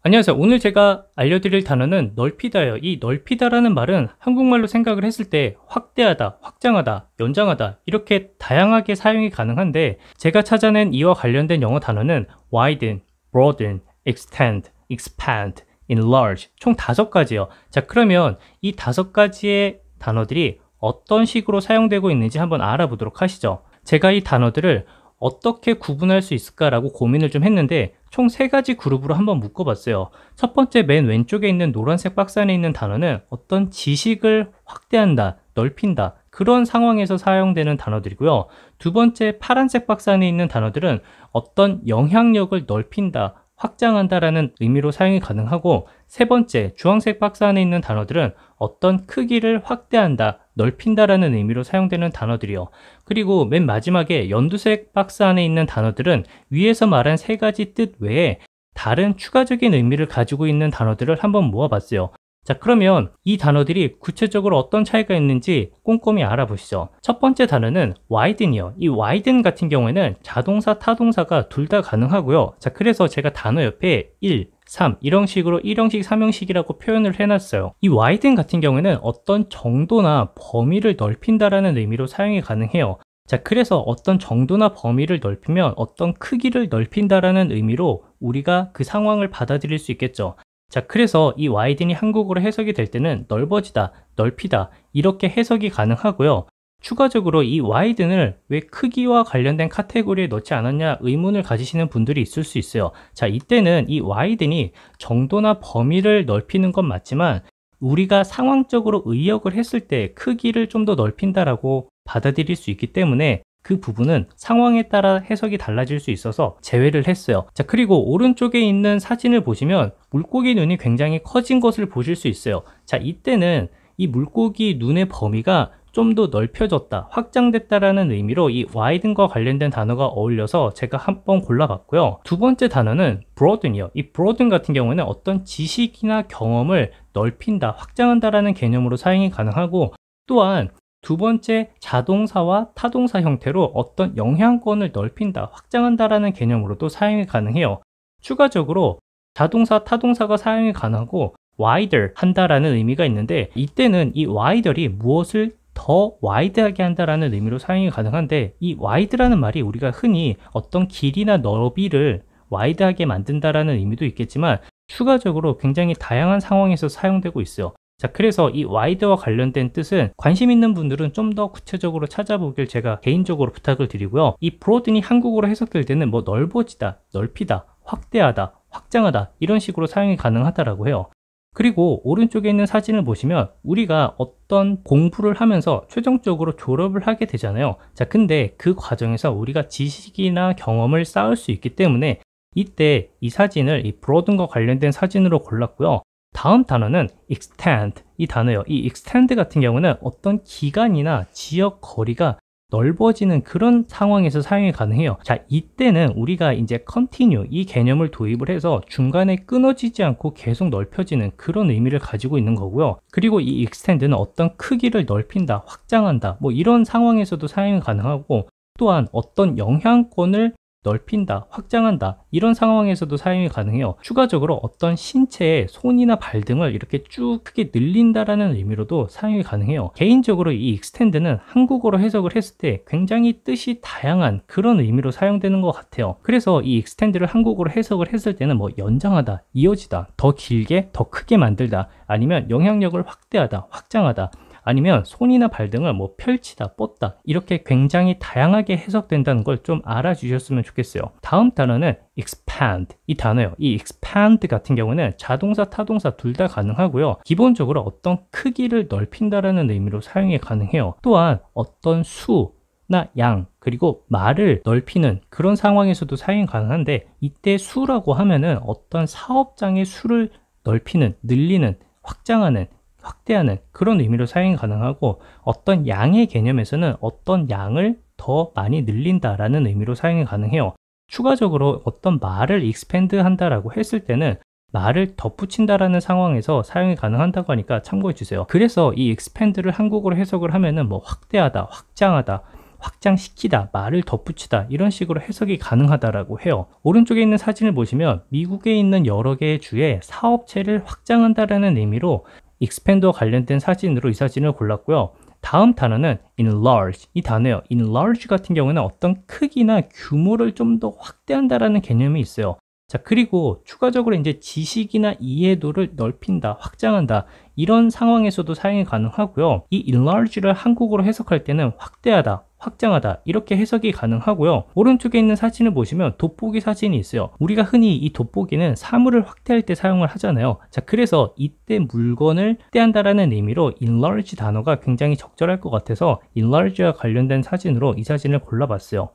안녕하세요. 오늘 제가 알려드릴 단어는 넓히다예요. 이 넓히다라는 말은 한국말로 생각을 했을 때 확대하다, 확장하다, 연장하다 이렇게 다양하게 사용이 가능한데 제가 찾아낸 이와 관련된 영어 단어는 widen, broaden, extend, expand, enlarge 총 5가지예요. 자, 그러면 이 5가지의 단어들이 어떤 식으로 사용되고 있는지 한번 알아보도록 하시죠. 제가 이 단어들을 어떻게 구분할 수 있을까라고 고민을 좀 했는데 총 3가지 그룹으로 한번 묶어봤어요. 첫 번째 맨 왼쪽에 있는 노란색 박스 안에 있는 단어는 어떤 지식을 확대한다, 넓힌다 그런 상황에서 사용되는 단어들이고요. 두 번째 파란색 박스 안에 있는 단어들은 어떤 영향력을 넓힌다, 확장한다라는 의미로 사용이 가능하고, 세 번째 주황색 박스 안에 있는 단어들은 어떤 크기를 확대한다, 넓힌다라는 의미로 사용되는 단어들이요. 그리고 맨 마지막에 연두색 박스 안에 있는 단어들은 위에서 말한 3가지 뜻 외에 다른 추가적인 의미를 가지고 있는 단어들을 한번 모아봤어요. 자, 그러면 이 단어들이 구체적으로 어떤 차이가 있는지 꼼꼼히 알아보시죠. 첫 번째 단어는 widen이요. 이 widen 같은 경우에는 자동사, 타동사가 둘 다 가능하고요. 자, 그래서 제가 단어 옆에 1, 3 이런 식으로 1형식, 3형식이라고 표현을 해놨어요. 이 widen 같은 경우에는 어떤 정도나 범위를 넓힌다라는 의미로 사용이 가능해요. 자, 그래서 어떤 정도나 범위를 넓히면 어떤 크기를 넓힌다라는 의미로 우리가 그 상황을 받아들일 수 있겠죠. 자, 그래서 이 widen이 한국어로 해석이 될 때는 넓어지다, 넓히다 이렇게 해석이 가능하고요. 추가적으로 이 widen을 왜 크기와 관련된 카테고리에 넣지 않았냐 의문을 가지시는 분들이 있을 수 있어요. 자, 이때는 이 widen이 정도나 범위를 넓히는 건 맞지만 우리가 상황적으로 의역을 했을 때 크기를 좀 더 넓힌다라고 받아들일 수 있기 때문에 그 부분은 상황에 따라 해석이 달라질 수 있어서 제외를 했어요. 자, 그리고 오른쪽에 있는 사진을 보시면 물고기 눈이 굉장히 커진 것을 보실 수 있어요. 자, 이때는 이 물고기 눈의 범위가 좀 더 넓혀졌다, 확장됐다라는 의미로 이 widen과 관련된 단어가 어울려서 제가 한번 골라봤고요. 두 번째 단어는 broaden이요. 이 broaden 같은 경우는 어떤 지식이나 경험을 넓힌다, 확장한다라는 개념으로 사용이 가능하고, 또한 두 번째 자동사와 타동사 형태로 어떤 영향권을 넓힌다, 확장한다라는 개념으로도 사용이 가능해요. 추가적으로 자동사, 타동사가 사용이 가능하고 wider 한다라는 의미가 있는데, 이때는 이 wider이 무엇을 더 와이드하게 한다라는 의미로 사용이 가능한데, 이 와이드라는 말이 우리가 흔히 어떤 길이나 너비를 와이드하게 만든다라는 의미도 있겠지만 추가적으로 굉장히 다양한 상황에서 사용되고 있어요. 자, 그래서 이 와이드와 관련된 뜻은 관심 있는 분들은 좀 더 구체적으로 찾아보길 제가 개인적으로 부탁을 드리고요. 이 broaden이 한국어로 해석될 때는 뭐 넓어지다, 넓히다, 확대하다, 확장하다 이런 식으로 사용이 가능하다라고 해요. 그리고 오른쪽에 있는 사진을 보시면 우리가 어떤 공부를 하면서 최종적으로 졸업을 하게 되잖아요. 자, 근데 그 과정에서 우리가 지식이나 경험을 쌓을 수 있기 때문에 이때 이 사진을 이 broaden과 관련된 사진으로 골랐고요. 다음 단어는 extend 이 단어예요. 이 extend 같은 경우는 어떤 기간이나 지역 거리가 넓어지는 그런 상황에서 사용이 가능해요. 자, 이때는 우리가 이제 continue 이 개념을 도입을 해서 중간에 끊어지지 않고 계속 넓혀지는 그런 의미를 가지고 있는 거고요. 그리고 이 extend는 어떤 크기를 넓힌다, 확장한다 뭐 이런 상황에서도 사용이 가능하고, 또한 어떤 영향권을 넓힌다, 확장한다 이런 상황에서도 사용이 가능해요. 추가적으로 어떤 신체의 손이나 발 등을 이렇게 쭉 크게 늘린다라는 의미로도 사용이 가능해요. 개인적으로 이 extend는 한국어로 해석을 했을 때 굉장히 뜻이 다양한 그런 의미로 사용되는 것 같아요. 그래서 이 extend를 한국어로 해석을 했을 때는 뭐 연장하다, 이어지다, 더 길게, 더 크게 만들다, 아니면 영향력을 확대하다, 확장하다, 아니면 손이나 발 등을 뭐 펼치다, 뻗다 이렇게 굉장히 다양하게 해석된다는 걸 좀 알아주셨으면 좋겠어요. 다음 단어는 expand 이 단어예요. 이 expand 같은 경우는 자동사, 타동사 둘 다 가능하고요. 기본적으로 어떤 크기를 넓힌다라는 의미로 사용이 가능해요. 또한 어떤 수나 양, 그리고 말을 넓히는 그런 상황에서도 사용이 가능한데, 이때 수라고 하면은 어떤 사업장의 수를 넓히는, 늘리는, 확장하는, 확대하는 그런 의미로 사용이 가능하고, 어떤 양의 개념에서는 어떤 양을 더 많이 늘린다라는 의미로 사용이 가능해요. 추가적으로 어떤 말을 expand 한다라고 했을 때는 말을 덧붙인다라는 상황에서 사용이 가능하다고 하니까 참고해 주세요. 그래서 이 expand를 한국어로 해석을 하면은 뭐 확대하다, 확장하다, 확장시키다, 말을 덧붙이다 이런 식으로 해석이 가능하다라고 해요. 오른쪽에 있는 사진을 보시면 미국에 있는 여러 개의 주에 사업체를 확장한다라는 의미로 expand와 관련된 사진으로 이 사진을 골랐고요. 다음 단어는 enlarge, 이 단어예요. enlarge 같은 경우는 어떤 크기나 규모를 좀 더 확대한다라는 개념이 있어요. 자, 그리고 추가적으로 이제 지식이나 이해도를 넓힌다, 확장한다 이런 상황에서도 사용이 가능하고요. 이 enlarge를 한국어로 해석할 때는 확대하다, 확장하다 이렇게 해석이 가능하고요. 오른쪽에 있는 사진을 보시면 돋보기 사진이 있어요. 우리가 흔히 이 돋보기는 사물을 확대할 때 사용을 하잖아요. 자, 그래서 이때 물건을 확대한다라는 의미로 enlarge 단어가 굉장히 적절할 것 같아서 enlarge와 관련된 사진으로 이 사진을 골라봤어요.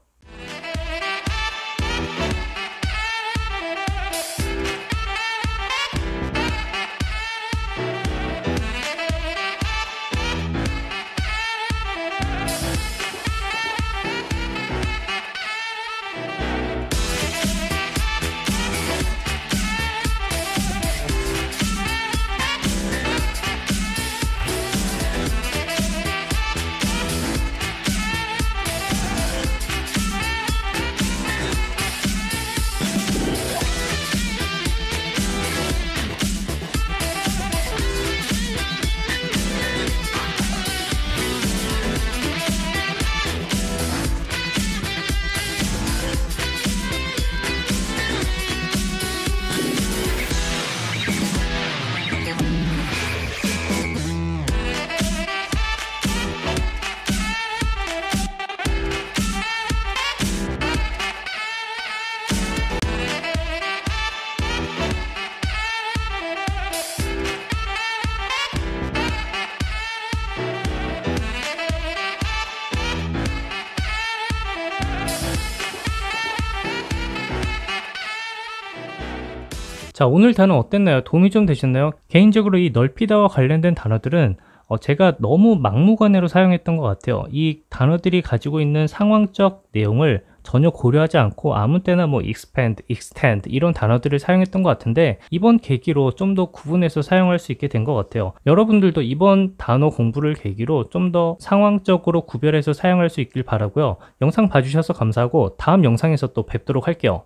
자, 오늘 단어 어땠나요? 도움이 좀 되셨나요? 개인적으로 이 넓히다와 관련된 단어들은 제가 너무 막무가내로 사용했던 것 같아요. 이 단어들이 가지고 있는 상황적 내용을 전혀 고려하지 않고 아무 때나 뭐 expand, extend 이런 단어들을 사용했던 것 같은데 이번 계기로 좀 더 구분해서 사용할 수 있게 된 것 같아요. 여러분들도 이번 단어 공부를 계기로 좀 더 상황적으로 구별해서 사용할 수 있길 바라고요. 영상 봐주셔서 감사하고 다음 영상에서 또 뵙도록 할게요.